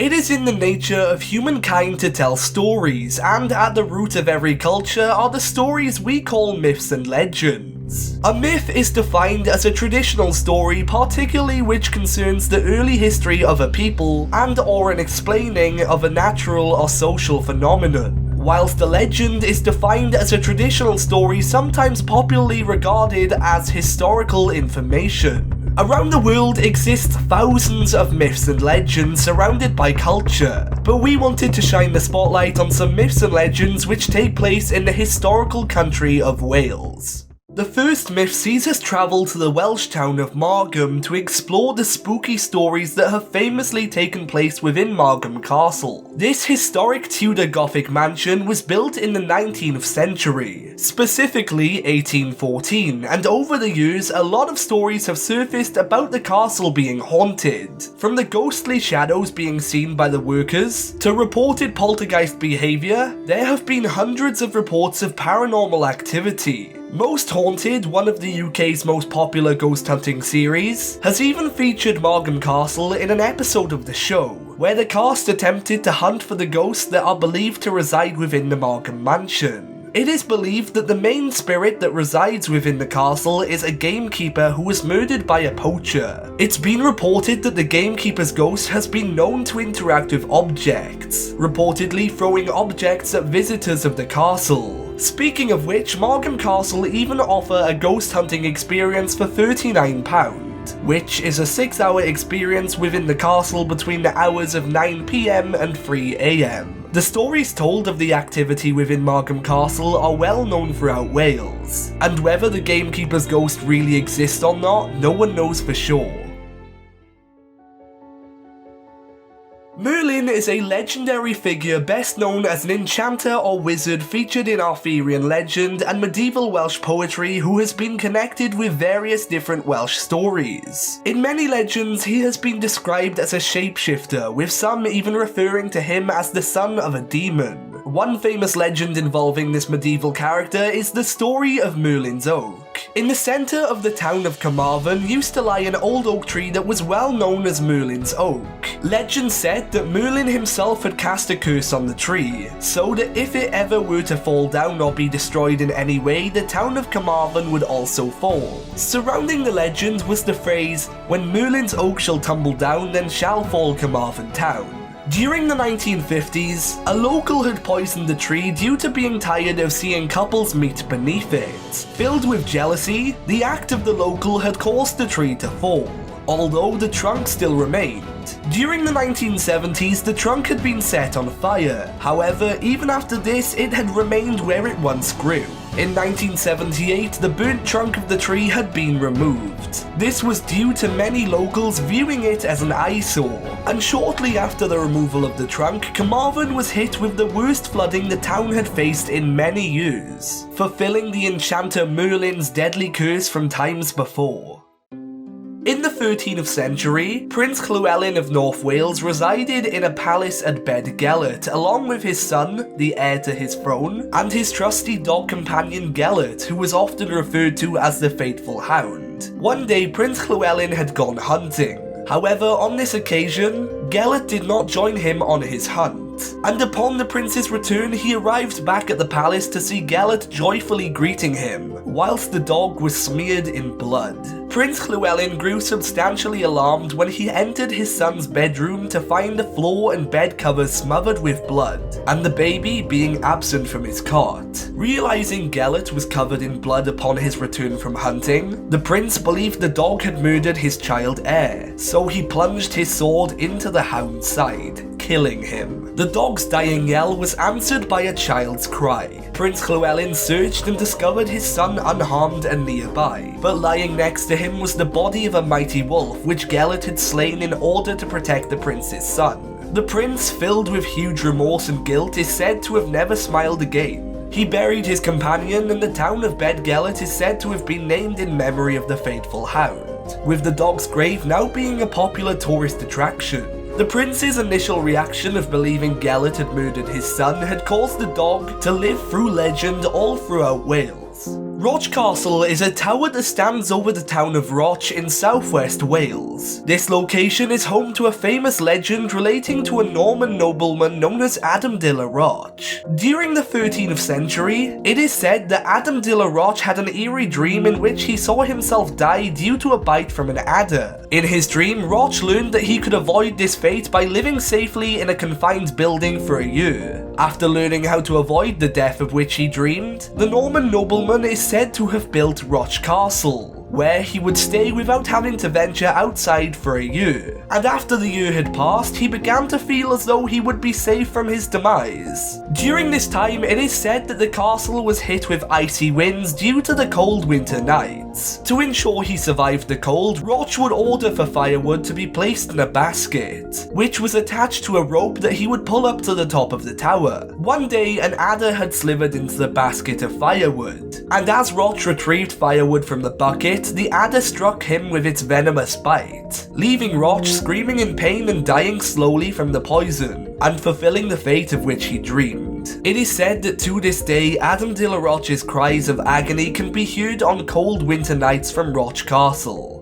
It is in the nature of humankind to tell stories, and at the root of every culture are the stories we call myths and legends. A myth is defined as a traditional story, particularly which concerns the early history of a people and/or an explaining of a natural or social phenomenon, whilst a legend is defined as a traditional story sometimes popularly regarded as historical information. Around the world exist thousands of myths and legends surrounded by culture, but we wanted to shine the spotlight on some myths and legends which take place in the historical country of Wales. The first myth sees us travel to the Welsh town of Margam to explore the spooky stories that have famously taken place within Margam Castle. This historic Tudor Gothic mansion was built in the 19th century, specifically 1814, and over the years a lot of stories have surfaced about the castle being haunted. From the ghostly shadows being seen by the workers, to reported poltergeist behaviour, there have been hundreds of reports of paranormal activity. Most Haunted, one of the UK's most popular ghost hunting series, has even featured Margam Castle in an episode of the show, where the cast attempted to hunt for the ghosts that are believed to reside within the Margam mansion. It is believed that the main spirit that resides within the castle is a gamekeeper who was murdered by a poacher. It's been reported that the gamekeeper's ghost has been known to interact with objects, reportedly throwing objects at visitors of the castle. Speaking of which, Margam Castle even offer a ghost hunting experience for £39, which is a 6-hour experience within the castle between the hours of 9 PM and 3 AM. The stories told of the activity within Margam Castle are well known throughout Wales, and whether the gamekeeper's ghost really exists or not, no one knows for sure. Merlin is a legendary figure best known as an enchanter or wizard featured in Arthurian legend and medieval Welsh poetry who has been connected with various different Welsh stories. In many legends, he has been described as a shapeshifter, with some even referring to him as the son of a demon. One famous legend involving this medieval character is the story of Merlins Oak. In the centre of the town of Carmarthen used to lie an old oak tree that was well known as Merlin's Oak. Legend said that Merlin himself had cast a curse on the tree, so that if it ever were to fall down or be destroyed in any way, the town of Carmarthen would also fall. Surrounding the legend was the phrase, "When Merlin's Oak shall tumble down, then shall fall Carmarthen town." During the 1950s, a local had poisoned the tree due to being tired of seeing couples meet beneath it. Filled with jealousy, the act of the local had caused the tree to fall, although the trunk still remained. During the 1970s, the trunk had been set on fire. However, even after this, it had remained where it once grew. In 1978, the burnt trunk of the tree had been removed. This was due to many locals viewing it as an eyesore, and shortly after the removal of the trunk, Carmarthen was hit with the worst flooding the town had faced in many years, fulfilling the enchanter Merlin's deadly curse from times before. In the 13th century, Prince Llewellyn of North Wales resided in a palace at Bed Gelert along with his son, the heir to his throne, and his trusty dog companion Gelert, who was often referred to as the Faithful Hound. One day, Prince Llewellyn had gone hunting. However, on this occasion, Gelert did not join him on his hunt, and upon the prince's return he arrived back at the palace to see Gelert joyfully greeting him, whilst the dog was smeared in blood. Prince Llewellyn grew substantially alarmed when he entered his son's bedroom to find the floor and bed covers smothered with blood, and the baby being absent from his cot. Realizing Gelert was covered in blood upon his return from hunting, the prince believed the dog had murdered his child heir, so he plunged his sword into the hound's side, killing him. The dog's dying yell was answered by a child's cry. Prince Llewellyn searched and discovered his son unharmed and nearby, but lying next to him was the body of a mighty wolf which Gelert had slain in order to protect the prince's son. The prince, filled with huge remorse and guilt, is said to have never smiled again. He buried his companion, and the town of Bed Gelert is said to have been named in memory of the Faithful Hound, with the dog's grave now being a popular tourist attraction. The prince's initial reaction of believing Gelert had murdered his son had caused the dog to live through legend all throughout Wales. Roch Castle is a tower that stands over the town of Roch in southwest Wales. This location is home to a famous legend relating to a Norman nobleman known as Adam de la Roch. During the 13th century, it is said that Adam de la Roch had an eerie dream in which he saw himself die due to a bite from an adder. In his dream, Roch learned that he could avoid this fate by living safely in a confined building for a year. After learning how to avoid the death of which he dreamed, the Norman nobleman is said to have built Roch Castle, where he would stay without having to venture outside for a year. And after the year had passed, he began to feel as though he would be safe from his demise. During this time, it is said that the castle was hit with icy winds due to the cold winter nights. To ensure he survived the cold, Roch would order for firewood to be placed in a basket, which was attached to a rope that he would pull up to the top of the tower. One day, an adder had slithered into the basket of firewood, and as Roch retrieved firewood from the bucket, the adder struck him with its venomous bite, leaving Roch screaming in pain and dying slowly from the poison, and fulfilling the fate of which he dreamed. It is said that to this day, Adam de la Roch's cries of agony can be heard on cold winter nights from Roch Castle.